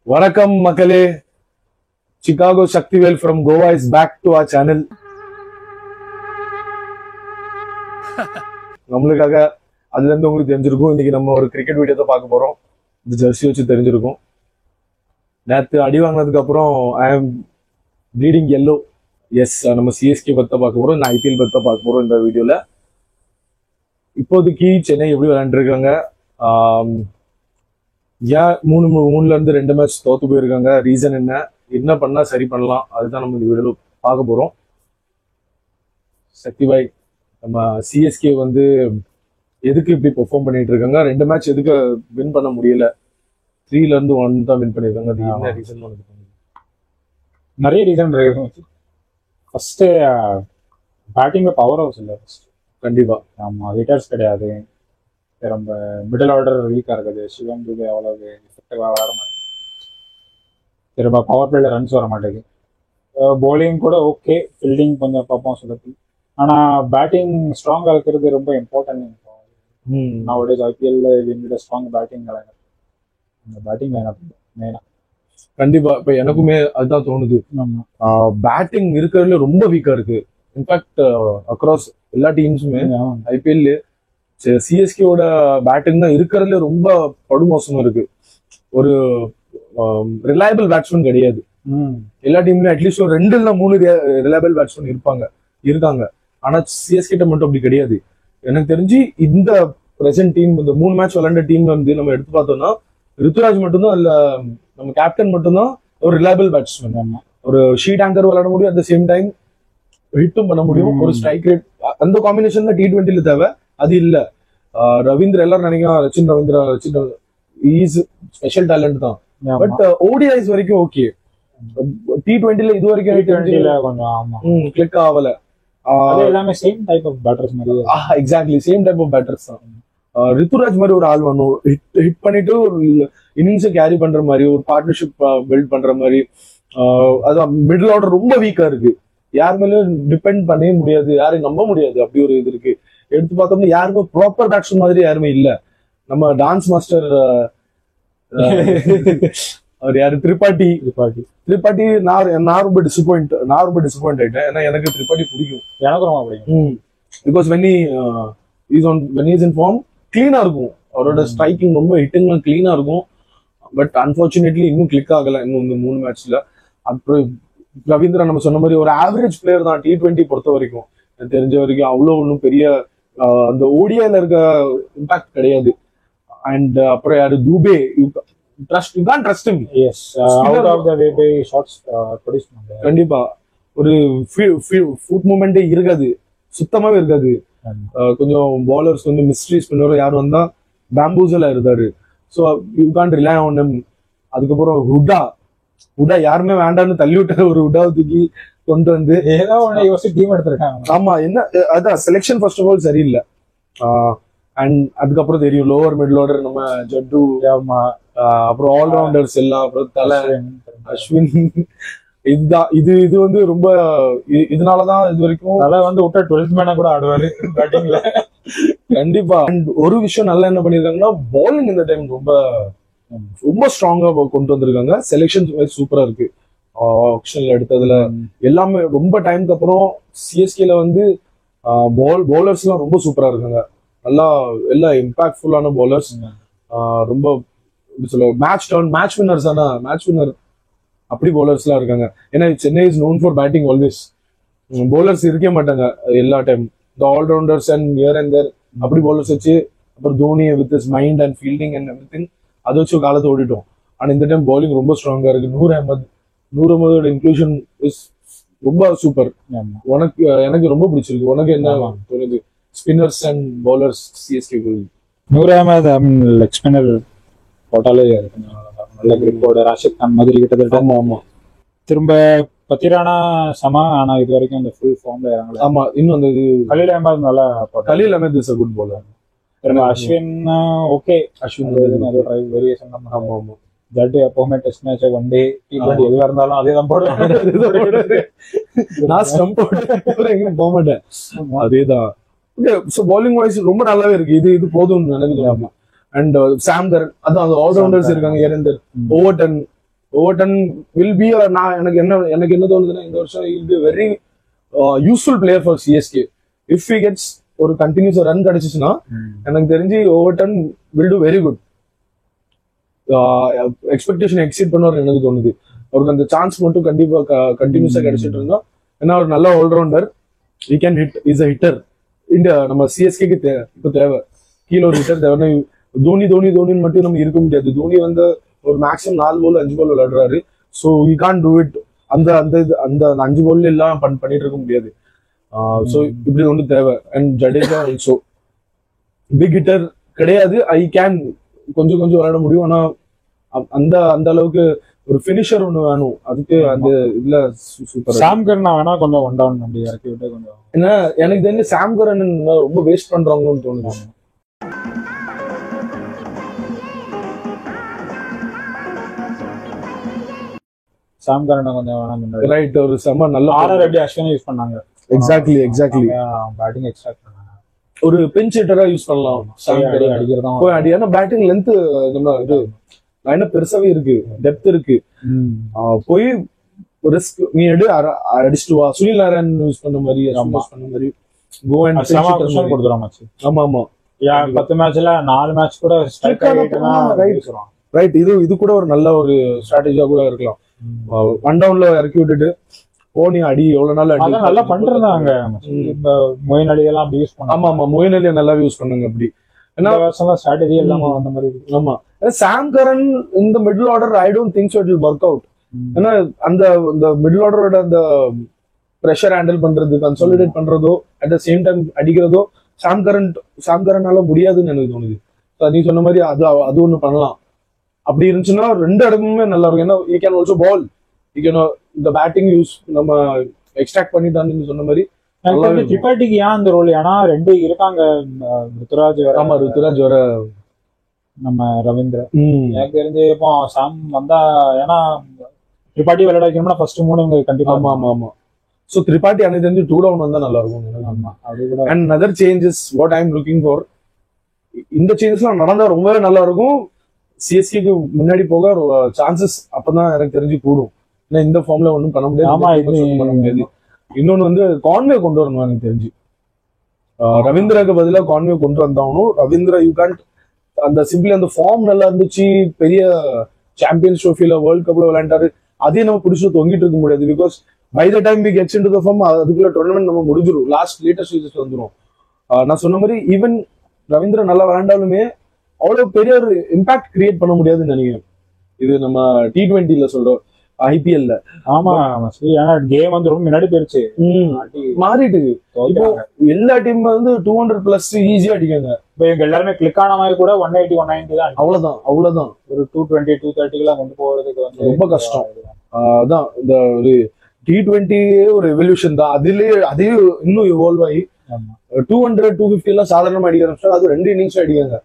வணக்கம் மக்களே. Chicago Shaktivel from Goa is back to our channel. நம்மளுக்காக அதுல இருந்து உங்களுக்கு தெரிஞ்சிருக்கும். இன்னைக்கு நம்ம ஒரு கிரிக்கெட் வீடியோ தான் பார்க்க போறோம். இந்த ஜெர்சி வச்சு தெரிஞ்சிருக்கும். நேற்று அடி வாங்கினதுக்கு அப்புறம் ஐ ஆம் ப்ளீடிங் yellow. எஸ், நம்ம சிஎஸ்கே பத்தி பார்க்க போறோம். நான் ஐபிஎல் பத்தி பார்க்க போறோம் இந்த வீடியோல. இப்போதைக்கு சென்னை எப்படி விளையாண்டுருக்காங்க, ஏன் மூணுல இருந்து 2 மேட்ச் தோத்து போயிருக்காங்க, ரீசன் என்ன பண்ணா சரி பண்ணலாம், அதுதான் நம்ம இந்த வீடியோல பார்க்க போறோம். சக்தி பாய், நம்ம சிஎஸ்கே வந்து எதுக்கு இப்படி பெர்ஃபார்ம் பண்ணிட்டு இருக்காங்க, 2 மேட்ச் எதுக்கு வின் பண்ண முடியல, 3ல இருந்து 1 தான் வின் பண்ணிருக்காங்க, அது என்ன ரீசன்? நிறைய ரீசன் இருக்கு. ஃபர்ஸ்ட் பேட்டிங்ல பவர் ஹவுஸ் இல்லை. கண்டிப்பா ஆமா, ஹிட்டர்ஸ் கிடையாது. ரொம்ப மிடில் ஆர்டர் வீக்கா இருக்குது. சிவம் துபே அவ்வளவு எஃபெக்டிவா வர மாட்டேங்குது. திரும்ப பவர் பிளேல ரன்ஸ் வர மாட்டேங்குது. bowling கூட ஓகே, ஃபீல்டிங் கொஞ்சம் பார்ப்போம் சொல்லி. ஆனா பேட்டிங் ஸ்ட்ராங்கா இருக்கிறது ரொம்ப இம்பார்ட்டன்ட். நவடேஸ் ஐபிஎல்ல வின் ஸ்ட்ராங் பேட்டிங் லைனப். அந்த பேட்டிங் லைனப் மெயினா கண்டிப்பா இப்ப எனக்குமே அதுதான் தோணுது. பேட்டிங் இருக்கிறதுல ரொம்ப வீக்கா இருக்கு. இன்ஃபேக்ட் அக்ராஸ் எல்லா டீம்ஸுமே ஐபிஎல் சிஎஸ்கேவோட பேட்டிங் தான் இருக்கிறதுல ரொம்ப படுமோசமா இருக்கு. ஒரு ரிலையபிள் பேட்ஸ்மேன் கிடையாது. எல்லா டீம்லயும் அட்லீஸ்ட் ஒரு 2 இல்ல 3 ரிலையபிள் பேட்ஸ்மேன் இருக்காங்க. ஆனா சிஎஸ்கே மட்டும் அப்படி கிடையாது. எனக்கு தெரிஞ்சு இந்த பிரசன்ட் டீம், இந்த 3 மேட்ச் விளையாண்ட டீம்ல வந்து நம்ம எடுத்து பார்த்தோம்னா ருத்துராஜ் மட்டும்தான் இல்ல, நம்ம கேப்டன் மட்டும்தான் ஒரு ரிலையபிள் பேட்ஸ்மேன். ஒரு ஷீட் ஆங்கர் விளையாட முடியும், அட் த சேம் டைம் ஹிட்டும் பண்ண முடியும். ஒரு ஸ்ட்ரைக் ரேட், அந்த காம்பினேஷன் தான் T20ல தேவை. அது இல்ல. ரவீந்திர எல்லாரும் நினைக்கிறோம், Rachin Ravindra is special talent தான். பட் ஓடிஐஸ் வரைக்கும் ஓகே. T20ல இது வரைக்கும் கிளிக் ஆகல. எல்லாமே சேம் டைப் ஆஃப் பேட்டர்ஸ் மாதிரி. Exactly same type of batters தான். ரித்துராஜ் மாதிரி ஒரு ஆள் வேணும், ஹிட் பண்ணிட்டு இன்னிங்ஸை கேரி பண்ற மாதிரி, ஒரு பார்ட்னர்ஷிப் பில்ட் பண்ற மாதிரி. அதான் மிடில் ஆர்டர் ரொம்ப வீக்கா இருக்கு. யார் மேலும் டிபெண்ட் பண்ணவே முடியாது, யாரையும் நம்ப முடியாது. அப்படி ஒரு இது இருக்கு. எடுத்து பார்த்தோம்னா யாருமே ப்ராப்பர் பேட்ஸ்மேன் மாதிரி யாருமே இல்ல. நம்ம டான்ஸ் மாஸ்டர் அவர் யாரு, திரிபாட்டி. நான் ரொம்ப டிசப்பாயிண்ட் ஆயிட்டேன். ஏன்னா எனக்கு திரிபாட்டி பிடிக்கும், எனக்கு ரொம்ப பிடிக்கும். Because when he is in form கிளீனா இருக்கும். அவரோட ஸ்ட்ரைக்கிங் ரொம்ப ஹிட்டிங்லாம் கிளீனா இருக்கும். பட் அன்பார்ச்சுனேட்லி இன்னும் கிளிக் ஆகல இன்னும் இந்த 3 மேட்ச்ல. அப்புறம் ரவீந்திரா நம்ம சொன்ன மாதிரி ஒரு ஆவரேஜ் பிளேயர் தான் T20 பொறுத்த வரைக்கும். எனக்கு தெரிஞ்ச வரைக்கும் அவ்வளோ ஒன்றும் பெரிய அந்த ஓடிஐல இருக்க இம்பாக்ட் கிடையாது. அண்ட் அப்புறம் யாரு, Dube, you can't trust him. Yes, out of the way shots produce பண்ணுவாங்க. கண்டிப்பா ஒரு ஃபுட் மூவ்மெண்டே இருக்காது, சுத்தமாவே இருக்காது. கொஞ்சம் பாலர்ஸ் வந்து மிஸ்ட்ரி ஸ்பின்னர் யார் வந்தா பேம்பூசலா இருந்தாரு. So you can't rely on him. அதுக்கப்புறம் ஹுடா யாருமே வேண்டாம்னு தள்ளி விட்ட ஒரு ஹுடாவை தூக்கி கொண்டு வந்து ஏதோ ஒன்று யோசிச்சு டீம் எடுத்திருக்காங்க. ஆமா, என்ன அதான் செலெக்ஷன் ஃபர்ஸ்ட் ஆஃப் ஆல் சரியில்லை. அண்ட் அதுக்கப்புறம் தெரியும் லோவர் மிடில் ஆர்டர் நம்ம ஜட்டு, அப்புறம் ஆல்ரவுண்டர்ஸ் எல்லாம், அப்புறம் தலை, அஸ்வின். இதுதான் இது வந்து ரொம்ப இதனாலதான் இது வரைக்கும் தலை வந்து விட்ட 12th மேனா கூட ஆடுவாரு பேட்டிங்ல. கண்டிப்பா. அண்ட் ஒரு விஷயம் நல்லா என்ன பண்ணிருக்காங்கன்னா, பவுலிங் இந்த டைம் ரொம்ப ஸ்ட்ராங்கா கொண்டு வந்திருக்காங்க. செலெக்ஷன் சூப்பரா இருக்கு. ஆப்ஷன்ல எடுத்ததுல எல்லாமே ரொம்ப டைமுக்கு அப்புறம் சிஎஸ்கேல வந்து பவுலர்ஸ் எல்லாம் ரொம்ப சூப்பரா இருக்காங்க. நல்லா எல்லா இம்பாக்ட்ஃபுல்லான பவுலர்ஸ். ரொம்ப மேட்ச் வின்னர்ஸ் அப்படி பவுலர்ஸ் எல்லாம் இருக்காங்க. ஏன்னா Chennai is known for batting always. Bowlers இருக்கே மாட்டாங்க எல்லா டைம். இந்த ஆல்ரவுண்டர்ஸ் அண்ட் ஹியர் அண்ட் தேர் அப்படி பவுலர்ஸ் வச்சு, அப்புறம் Dhoni with is mind and fielding and everything அதை வச்சு காலத்தை ஓடிட்டோம். ஆனா இந்த டைம் பவுலிங் ரொம்ப ஸ்ட்ராங்கா இருக்கு. நூர் அஹமதோட இன்க்ளூஷன் இஸ் ரொம்ப சூப்பர். எனக்கு ரொம்ப பிடிச்சிருக்கு. உனக்கு என்ன தோணுது? Spinners and bowlers CSK. Noor Ahmad leg spinner போட்டாலே நல்ல கிரிப்போட ராஷித் கான் மாதிரி கிட்டத்தட்ட. ஆமா, திரும்ப பத்திரானா சமா. ஆனா இது வரைக்கும் அந்த ஃபுல் ஃபார்ம்ல இறங்கல. ஆமா, இன்னும் அந்த கலீல் அஹமத் நல்லா. Khaleel Ahmed is a good bowler. திரும்ப அஸ்வின் ஓகே. அஸ்வின் வேரியேஷன் தான். ஆமா, ஜட்டு எப்பவுமே test match, one day, T20 எதுவா இருந்தாலும் அதே தான் போடுவேன். நான் ஸ்டம்ப் போட்டு போக மாட்டேன். அதேதான். பவுலிங் வைஸ் ரொம்ப நல்லாவே இருக்கு. இது போதும் நினைக்கிறேன். அண்ட் சாம் கரன், அதான் ஆல்ரவுண்டர்ஸ் இருக்காங்க. ஏரந்தர், ஓவர்டன், ஓவர்டன் வில் பி நான் எனக்கு என்ன தோணுதுன்னா இந்த வருஷம் will be very useful player for CSK. If he gets ஒரு கண்டினியூஸ் ரன் கிடைச்சிச்சுன்னா எனக்கு தெரிஞ்சு Overton will do very good. Expectation exceed பண்ணுவார் எனக்கு தோணுது. அவருக்கு அந்த சான்ஸ் மட்டும் கண்டிப்பா கண்டினியூஸா கிடைச்சிட்டு இருந்தா, ஏன்னா ஒரு நல்ல allrounder, he can hit, is a hitter. இந்த நம்ம சிஎஸ்கேக்கு இப்போ தேவை கீழே ஒரு ஹிட்டர் தேவை. தோனின்னு மட்டும் நம்ம இருக்க முடியாது. தோனி வந்து ஒரு மேக்ஸிமம் 4 பால் 5 பால் விளையாடுறாரு. So we can do it. அந்த 5 பால் எல்லாம் பண்ணிட்டு இருக்க முடியாது. ஸோ இப்படி ஒன்று தேவை. And Jadeja also big hitter கிடையாது. ஐ கேன் கொஞ்சம் விளையாட முடியும். ஆனா அந்த அளவுக்கு ஒரு ஃபினிஷர் ஒன்று வேணும். அதுக்கு அந்த இதுல சூப்பர் சாம் கரன் வேணா கொஞ்சம் ஒன் டவுன் அப்படி இறக்கி விட்டு கொஞ்சம். ஏன்னா எனக்கு தெரிஞ்சு சாம் கரன் ரொம்ப வேஸ்ட் பண்றாங்கன்னு தோணுது. சாம் கரன் கொஞ்சம் வேணா ரைட். ஒரு செம்ம நல்ல ஆர்ஆர் எப்படி அஸ்வினை யூஸ் பண்ணாங்க. எக்ஸாக்ட்லி பேட்டிங் எக்ஸ்ட்ராக்ட் பண்ணாங்க. ஒரு பெஞ்ச் ஹிட்டரா யூஸ் பண்ணலாம். அடிக்கிறதா ஏன்னா பேட்டிங் லென்த் நம்ம இது லைனா பெருசாவே இருக்கு, டெப்த் இருக்கு. போய் ரிஸ்க் நீ அடிச்சுட்டு வா. சுனில் நாராயண் யூஸ் பண்ண மாதிரி கோ அண்ட் கொடுத்துறோம். ஆமா ஆமா 10 மேட்ச்ல 4 மேட்ச் கூட ரைட். இது கூட ஒரு நல்ல ஒரு ஸ்ட்ராட்டஜியா கூட இருக்கலாம். ஒன் டவுன்ல இறக்கி விட்டுட்டு நீ அடி எவ்வளவு நாள் அடி நல்லா பண்றாங்க. மொயின் அலி எல்லாம் அப்படி யூஸ் பண்ணாங்க. ஆமா மொயின் அலியை நல்லா யூஸ் பண்ணுங்க அப்படி. ஏன்னா ஸ்ட்ராட்டஜி எல்லாம் அந்த மாதிரி. ஆமா சாம் கரன் இந்த middle order I don't think so it will work out. ஏன்னா அந்த மிடில் ஆர்டரோட அந்த ப்ரெஷர் ஹேண்டில் பண்றது, கன்சாலிடேட் பண்றதோ, அட் த சேம் டைம் அடிக்கிறதோ சாம் கரனால முடியாதுன்னு எனக்கு தோணுது. நீ சொன்ன மாதிரி அது ஒண்ணு பண்ணலாம். அப்படி இருந்துச்சுன்னா 2 இடமுமே நல்லா இருக்கும். ஏன்னா you can also bowl, you can இந்த பேட்டிங் யூஸ் நம்ம எக்ஸ்ட்ராக்ட் பண்ணிட்டான்னு சொன்ன மாதிரி. திரிபாட்டிக்கு ஏன் அந்த ரோல்? ஏன்னா 2 இருக்காங்க. ருத்துராஜ் வர நம்ம ரவீந்திர எனக்கு தெரிஞ்சு இப்போ சாம் வந்தா, ஏன்னா திரிபாட்டி விளையாட வைக்கணும்னா ஃபர்ஸ்ட் 3 கண்டிப்பா. ஆமா சோ திரிபாட்டி எனக்கு தெரிஞ்சு 2 டவுன் வந்தா நல்லா இருக்கும். And other changes what I am looking for, இந்த சேஞ்சஸ்லாம் நடந்தா ரொம்பவே நல்லா இருக்கும். சிஎஸ்கேக்கு முன்னாடி போக சான்சஸ் அப்பதான் எனக்கு தெரிஞ்சு கூடும். ஏன்னா இந்த ஃபார்ம்ல ஒன்றும் பண்ண முடியாது. இன்னொன்னு வந்து கான்வே கொண்டு வரணும் எனக்கு தெரிஞ்சு. ரவீந்திராக்கு பதிலாக கான்வே கொண்டு வந்தாகணும். ரவீந்திரா யூ கேன்ட் அந்த சிம்பிளி அந்த ஃபார்ம் நல்லா இருந்துச்சு. பெரிய சாம்பியன்ஸ் ட்ரோஃபில வேர்ல்ட் கப்ல விளையாண்டாரு. அதையும் நம்ம பிடிச்சி தொங்கிட்டு இருக்க முடியாது. Because by the time we gets into the form அதுக்குள்ள டோர்னமெண்ட் நம்ம முடிஞ்சிடும். லேட்டஸ்ட் ஸ்டேஜஸ் வந்துடும். நான் சொன்ன மாதிரி ஈவன் ரவீந்திரா நல்லா விளையாண்டாலுமே அவ்வளவு பெரிய ஒரு இம்பாக்ட் கிரியேட் பண்ண முடியாதுன்னு நினைக்கிறேன். இது நம்ம T20ல சொல்றோம், ஐபிஎல்ல. ஆமா ஏன்னா கேம் வந்து ரொம்ப முன்னாடி போயிருச்சு, மாறிட்டு. இப்போ எல்லா டீம் வந்து 200+ ஈஸியா அடிக்காங்க. இப்போ இவங்க எல்லாருமே கிளிக் ஆன மாதிரி கூட 180 190 தான். அவ்வளவுதான் ஒரு 220 230 கொண்டு போறதுக்கு வந்து ரொம்ப கஷ்டம். அதான் இந்த ஒரு T20 ஒரு எவல்யூஷன் தான். அதே இன்னும் இவால்வ் ஆகி 200 250 எல்லாம் சாதாரணமா அடிக்கிற அது 2 இன்னிங்ஸ் அடிக்காங்க.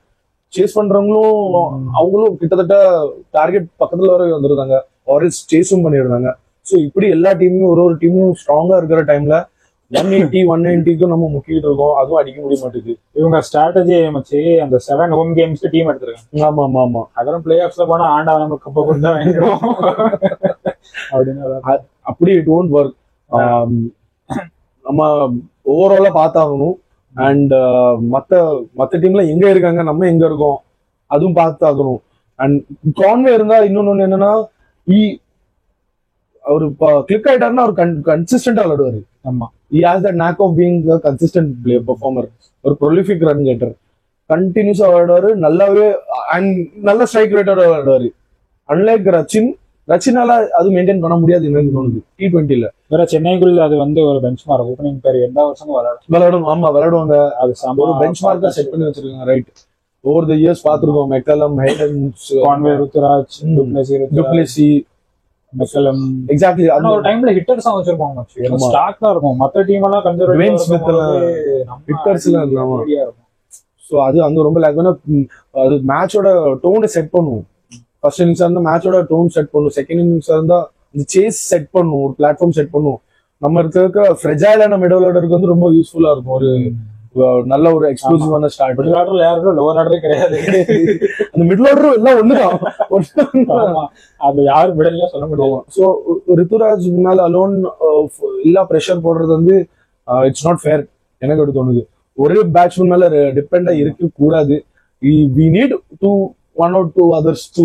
சேஸ் பண்றவங்களும் அவங்களும் கிட்டத்தட்ட டார்கெட் பக்கத்துல வர வந்துருந்தாங்க, ஆரல்ஸ் சேஸும் பண்ணிடுறாங்க. ஸோ இப்படி எல்லா டீமும் ஒரு டீமும் ஸ்ட்ராங்கா இருக்கிற டைம்ல 180 190க்கும் நம்ம முக்கிட்டு இருக்கோம். அதுவும் அடிக்க முடிய மாட்டேங்குது. இவங்க ஸ்ட்ராட்டஜி வச்சு அந்த 7 ஹோம் கேம்ஸ்க்கு டீம் எடுத்துருக்காங்க. ஆமா அதெல்லாம் பிளே ஆஃப்ஸ்ல போனா ஆண்டா நம்ம கப்ப கொடுத்தா அப்படின்னு அப்படி இட் ஒன்ட் ஒர்க். நம்ம ஓவராலா பார்த்தாகணும். அண்ட் மத்த டீம்ல எங்க இருக்காங்க, நம்ம எங்க இருக்கோம், அதுவும் பார்த்தாகணும். அண்ட் கான்வே இருந்தா இன்னொன்னு என்னன்னா, அவரு கிளிக் ஆயிட்டாருன்னா அவர் கன்சிஸ்டன்டா விளையாடுவாரு. ஆமா, he has the knack of being a consistent player performer. ஒரு prolific run getter, கண்டினியூஸா விளையாடுவாரு. நல்லாவே அண்ட் நல்ல ஸ்ட்ரைக் ரேட்டோட விளையாடுவாரு. அன்லைக் ரச்சினால அது மெயின்டைன் பண்ண முடியாது எனக்கு தோணுது T20ல. வேற சென்னைக்குள்ள அது வந்து ஒரு பெஞ்ச் மார்க் ஓப்பனிங் பேர் எல்லா வருஷமும் விளையாடும். ஆமா விளையாடுவாங்க. அது ஒரு பெஞ்ச் மார்க்கா செட் பண்ணி வச்சிருக்காங்க. ரைட், ஓவர் தி இயர்ஸ் பாத்துருக்கோம். McCullum, Haydens, Conway, Ruturaj, du Plessis, McCullum. Exactly. அந்த ஒரு டைம்ல ஹிட்டர்ஸா வச்சிருப்பாங்க. ஸ்டாக்கா இருக்கும். மத்த டீம் எல்லாம் கன்சர்வேட்டிவ் ஹிட்டர்ஸ்ல இருக்கும். சோ அது அங்க ரொம்ப லேக். அது மேட்சோட டோனை செட் பண்ணும். ஃபர்ஸ்ட் இன்னிங்ஸ் இருந்தா மேட்சோட டோன் செட் பண்ணும். செகண்ட் இன்னிங்ஸ் இருந்தா இந்த சேஸ் செட் பண்ணும், ஒரு பிளாட்ஃபார்ம் செட் பண்ணும். நம்ம இருக்க ஃப்ரெஜைலான மிடில் ஆர்டருக்கு வந்து ரொம்ப யூஸ்ஃபுல்லா இருக்கும். நல்ல ஒரு எக்ஸ்க்ளூசிவான ஸ்டார்ட். மிடில் ஆர்டர்ல யாரும் லோவர் ஆர்டரே கிடையாது. அந்த மிடில் ஆர்டரும் எல்லாம் ஒண்ணுதான், அது யாரும் மிடில் சொல்ல முடியாது. ஸோ ரித்துராஜ் மேல அலோன் எல்லா ப்ரெஷர் போடுறது வந்து இட்ஸ் நாட் ஃபேர் எனக்கு அப்படி தோணுது. ஒரே பேட்ஸ்மேன் மேல டிபெண்டா இருக்க கூடாது. we need to 1 or 2 others to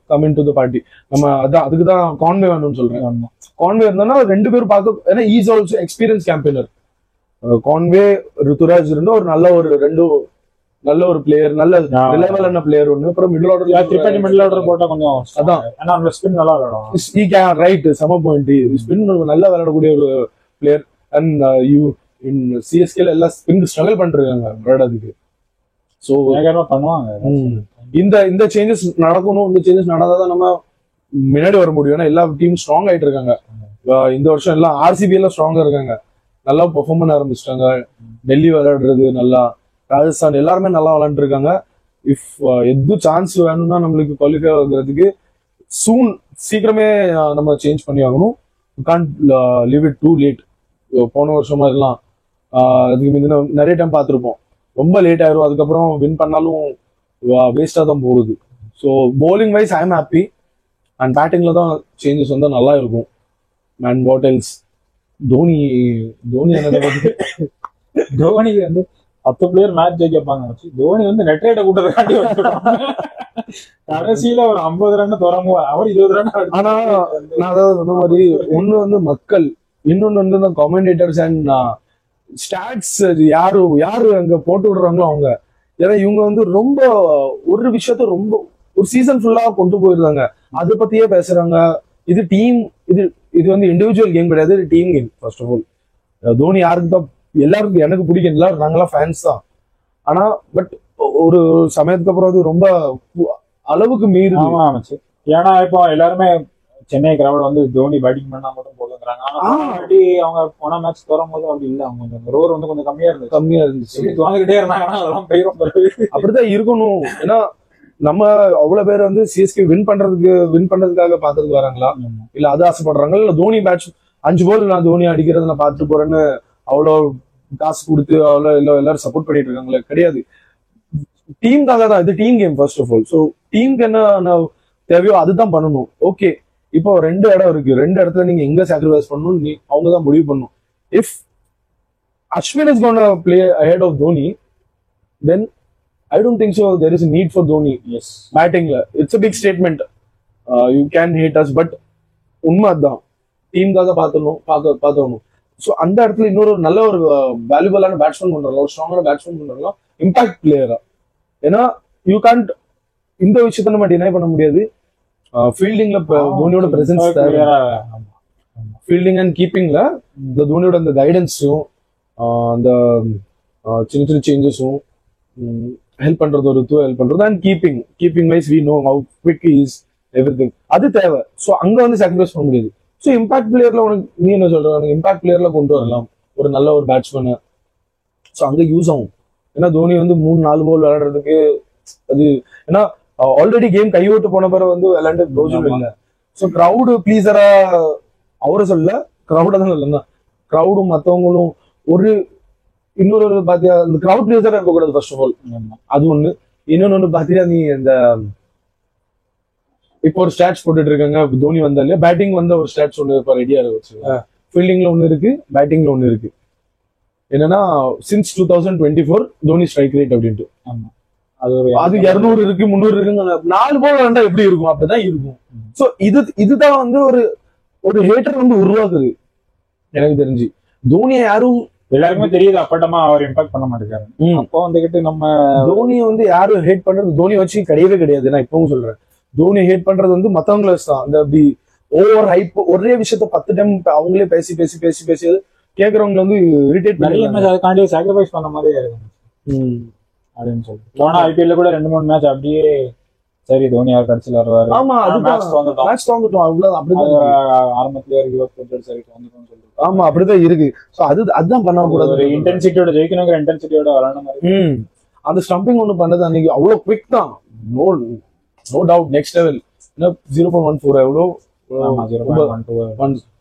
come into the party. நம்ம அதான் அதுக்கு தான் கான்வே வேணும்னு சொல்றேன். கான்வே இருந்தானா ரெண்டு பேரும் பார்க்க, ஏன்னா is also experience campaigner. Conway Rituraj இருந்தா ஒரு நல்ல ஒரு பிளேயர், நல்ல ரிலையபிளான பிளேயர் ஒண்ணு. அப்புறம் மிடில் ஆர்டர் மிடில் ஆர்டர் போட்டா கொஞ்சம் அதான், ஏன்னா அந்த ஸ்பின் நல்லா விளையாடும். ரைட், சம பாயிண்ட். ஸ்பின் நல்லா விளையாடக்கூடிய ஒரு பிளேயர். அண்ட் இன் சிஎஸ்கேல எல்லாம் ஸ்பின் ஸ்ட்ரகிள் பண்ணிருக்காங்க விளையாடுறதுக்கு. ஸோ பண்ணுவாங்க. இந்த சேஞ்சஸ் நடக்கணும். இந்த சேஞ்சஸ் நடந்தாதான் நம்ம முன்னாடி வர முடியும். ஏன்னா எல்லா டீம் ஸ்ட்ராங் ஆயிட்டு இருக்காங்க. இந்த வருஷம் எல்லாம் ஆர்சிபி எல்லாம் ஸ்ட்ராங்கா இருக்காங்க, நல்லா பெர்ஃபார்ம் பண்ண ஆரம்பிச்சிட்டாங்க. டெல்லி விளையாடுறது நல்லா, ராஜஸ்தான் எல்லாருமே நல்லா விளையாண்டு இருக்காங்க. இஃப் எது சான்ஸ் வேணும்னா நம்மளுக்கு குவாலிஃபை ஆகுறதுக்கு சீக்கிரமே நம்ம சேஞ்ச் பண்ணி ஆகணும். Can't leave it too late. போன வருஷமா எல்லாம் அதுக்கு முந்தின நிறைய டைம் பார்த்துருப்போம், ரொம்ப லேட் ஆயிரும். அதுக்கப்புறம் வின் பண்ணாலும் வேஸ்டா தான் போகுது. So bowling wise I am happy. And பேட்டிங்ல தான் சேஞ்சஸ் வந்தா நல்லா இருக்கும். And what else, Dhoni Dhoni வந்து 10 பிளேயர் மேட்ச் ஜெயிப்பாங்க. தோனி வந்து நெட் ரேட்டை கூட்டதுக்காண்டி கடைசியில ஒரு 50 ரன் தொடங்குவார், அவர் 20 ரன். ஆனா நான் அதாவது சொன்ன மாதிரி ஒண்ணு வந்து மக்கள், இன்னொன்னு வந்து இந்த காமெண்டேட்டர்ஸ் அண்ட் ஸ்டாட்ஸ் யாரு அங்க போட்டு விடுறாங்களோ அவங்க. ஏன்னா இவங்க வந்து ரொம்ப ஒரு விஷயத்த ரொம்ப ஒரு சீசன் ஃபுல்லா கொண்டு போயிருந்தாங்க, அதை பத்தியே பேசுறாங்க. இது டீம், இது வந்து இண்டிவிஜுவல் கேம் கிடையாது, இது team game. First of all Dhoni யாருக்கு தான், எல்லாருக்கும் எனக்கு பிடிக்கும், எல்லாரும் நாங்களாம் ஃபேன்ஸ் தான். ஆனா பட் ஒரு சமயத்துக்கு அப்புறம் அது ரொம்ப அளவுக்கு மீறி. ஏன்னா இப்போ எல்லாருமே சென்னை கிரவுட் வந்து தோனி பேட்டிங் பண்ணா மட்டும் போதுங்கிறாங்க. அவங்க போன மேட்ச் தரும் போது அப்படி இல்லை, அவங்க கொஞ்சம் ரோர் வந்து கொஞ்சம் கம்மியா இருந்துச்சு. தோணிக்கிட்டே இருந்தாங்கன்னா அதெல்லாம் பெயரும் அப்படிதான் இருக்கணும். ஏன்னா நம்ம அவ்வளவு பேர் வந்து சிஎஸ்கே வின் பண்றதுக்காக பாத்துட்டு வராங்களா, இல்ல அது ஆசைப்படுறாங்களா, இல்ல தோனி பேட்ச் 5 பால் நான் தோனி அடிக்கிறத நான் பாத்துட்டு போறேன்னு அவ்வளோ காசு கொடுத்து அவ்வளோ எல்லாரும் சப்போர்ட் பண்ணிட்டு இருக்காங்களே, கிடையாது. டீமுக்காக தான், இது team game first of all. So டீமுக்கு என்ன தேவையோ அதுதான் பண்ணணும். ஓகே, இப்போ 2 இடம் இருக்கு, 2 இடத்துல நீங்க எங்க சாக்ரிஃபைஸ் பண்ணணும் அவங்க தான் முடிவு பண்ணணும். If Ashwin is gonna play ahead of Dhoni, then I don't think so there is a need for Dhoni. Yes. Batting, it's a big statement. You can hate us, but உண்மை அதுதான். டீமுக்காக பார்த்தோம். ஸோ அந்த இடத்துல இன்னொரு நல்ல ஒரு வேல்யூபிளான பேட்ஸ்மேன் பண்றாங்க, ஒரு ஸ்ட்ராங்கான பேட்ஸ்மேன் பண்றாங்க, இம்பாக்ட் பிளேயரா. ஏன்னா யூ கான்ட், இந்த விஷயத்த நம்ம டினை பண்ண முடியாது. ஃபீல்டிங்ல தோனியோட பிரசன்ஸ் தேவை. ஃபீல்டிங் அண்ட் கீப்பிங்ல இந்த தோனியோட அந்த கைடன்ஸும் அந்த சின்ன சின்ன சேஞ்சஸும் ஹெல்ப் பண்றது, ஒரு ஹெல்ப் பண்றது. And keeping wise we know how quick is everything, அது தேவை. ஸோ அங்க வந்து சாக்ரிஃபைஸ் பண்ண முடியாது. ஸோ இம்பாக்ட் பிளேயர்ல உனக்கு நீ என்ன சொல்ற, உனக்கு இம்பாக்ட் பிளேயர்ல கொண்டு வரலாம் ஒரு நல்ல ஒரு பேட்ஸ்மேனை. ஸோ அங்க யூஸ் ஆகும். ஏன்னா தோனி வந்து 3-4 பால் விளையாடுறதுக்கு அது, ஏன்னா ஆல்ரெடி கேம் கைவிட்டு போன பிறகு வந்து விளையாண்டு பிரோஜனம் இல்லை. ஸோ கிரௌடு ப்ளீஸரா அவரை சொல்ல, கிரௌட தான் இல்லைன்னா கிரௌடும் மற்றவங்களும் ஒரு இன்னொரு பாத்தியா, இந்த கிரௌட் ப்ளீஸரா இருக்கக்கூடாது ஃபர்ஸ்ட் ஆஃப் ஆல், அது ஒண்ணு. இன்னொன்னு பாத்தீங்கன்னா நீ இந்த இப்போ ஒரு ஸ்டாட்ஸ் போட்டுட்டு இருக்காங்க, தோனி வந்தா இல்லையா, பேட்டிங் வந்து ஒரு ஸ்டாட்ஸ் ஒண்ணு இப்ப ரெடியா இருக்கு. ஃபீல்டிங்ல ஒண்ணு இருக்கு, பேட்டிங்ல ஒண்ணு இருக்கு. என்னன்னா சின்ஸ் 2024 தோனி ஸ்ட்ரைக் ரேட் அப்படின்ட்டு அது 200 இருக்கு, 300 இருக்குங்க. 4 பால் விளையாண்டா எப்படி இருக்கும், அப்படிதான் இருக்கும். சோ இதுதான் வந்து ஒரு ஹேட்டர் வந்து உருவாக்குது எனக்கு தெரிஞ்சு. தோனியை யாரும் எல்லாருக்குமே தெரியுது, அப்பட்டமா அவர் இம்பாக்ட் பண்ண மாட்டேங்காரு. அப்போ வந்துகிட்டு நம்ம தோனியை வந்து யாரும் ஹேட் பண்றது தோனி வச்சு கிடையவே கிடையாது. நான் இப்பவும் சொல்றேன், தோனி ஹேட் பண்றது வந்து மத்தவங்கள தான். அந்த அப்படி ஓவர் ஹைப், ஒரே விஷயத்த 10 டைம் அவங்களே பேசி பேசி பேசி பேசி கேட்கறவங்க வந்து இரிட்டேட் பண்ணி அதுக்காண்டி சாக்ரிஃபைஸ் பண்ண மாதிரி அப்படின்னு சொல்லி போனா ஐபிஎல்ல கூட 2-3 மேட்ச் அப்படியே சரி தோனி யார் கடைசியில் வருவாரு. ஆமா, மேட்ச் தோந்துட்டோம் அவ்வளவுதான். அப்படிதான் ஆரம்பத்திலேயே சரி தோந்துட்டோம் சொல்லி. ஆமா, அப்படிதான் இருக்கு. சோ அதுதான் பண்ண கூடாது. ஒரு இன்டென்சிட்டியோட ஜெயிக்கணுங்கிற இன்டென்சிட்டியோட விளையாட மாதிரி. அந்த ஸ்டம்பிங் ஒண்ணு பண்ணது அன்னைக்கு அவ்வளவு குவிக் தான், நோ டவுட். நெக்ஸ்ட் லெவல் 0.14 எவ்வளோ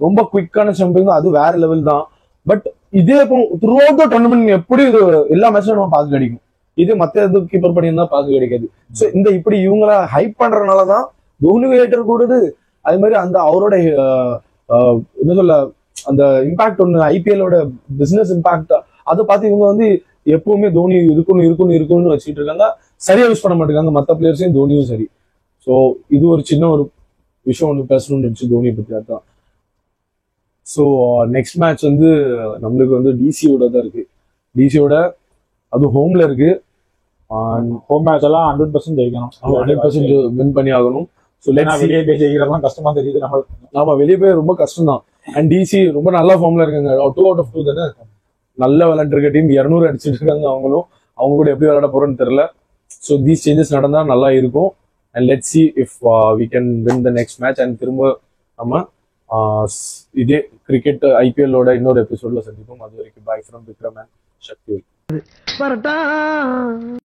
ரொம்ப குவிக்கான ஸ்டம்பிங் தான், அது வேற லெவல் தான். பட் இதே த்ரூ அவுட் த டோர்னமெண்ட் எப்படி இது எல்லா மேட்சும் நம்ம பார்க்க கிடைக்கும். இது மத்த இது கீப்பர் பண்ணியிருந்தா பார்க்க கிடைக்காது. ஸோ இந்த இப்படி இவங்கள ஹைப் பண்றதுனாலதான் தோனி ஹேட்டர் கூடுது. அது மாதிரி அந்த அவரோட என்ன சொல்ல அந்த இம்பாக்ட் ஒண்ணு ஐபிஎல்லோட பிசினஸ் இம்பாக்ட் அதை பார்த்து இவங்க வந்து எப்பவுமே தோனி இருக்கணும்னு வச்சுட்டு இருக்காங்க. சரியா யூஸ் பண்ண மாட்டேங்காங்க மற்ற பிளேயர்ஸையும் தோனியும் சரி. ஸோ இது ஒரு சின்ன ஒரு விஷயம் ஒன்று பேசணும்னு நினைச்சு தோனியை பத்தி அதான். ஸோ நெக்ஸ்ட் மேட்ச் வந்து நம்மளுக்கு வந்து டிசியோட தான் இருக்கு. டிசியோட அது ஹோம்ல இருக்கு. ஹோம் மேட்ச் எல்லாம் 100% ஜெயிக்கணும், 100% வின் பண்ணி ஆகணும். ஸோ வெளியே போய் ஜெயிக்கிறதுலாம் கஷ்டமா தெரியுது நம்மளுக்கு. ஆமா, வெளியே போய் ரொம்ப கஷ்டம் தான். அண்ட் டிசி ரொம்ப நல்ல ஃபார்ம்ல இருக்காங்க. 2 out of 2 தானே, நல்ல விளையாண்டு இருக்க டீம். 200 அடிச்சிட்டு இருக்காங்க அவங்களும். அவங்க கூட எப்படி விளையாட போறோன்னு தெரியல. ஸோ தீஸ் சேஞ்சஸ் நடந்தா நல்லா இருக்கும். And let see if we can win the next match. And திரும்ப நம்ம இதே கிரிக்கெட் ஐபிஎல்லோட இன்னொரு எபிசோட்ல சந்திப்போம். அது வரைக்கும் bye from Vikram and Sakthi.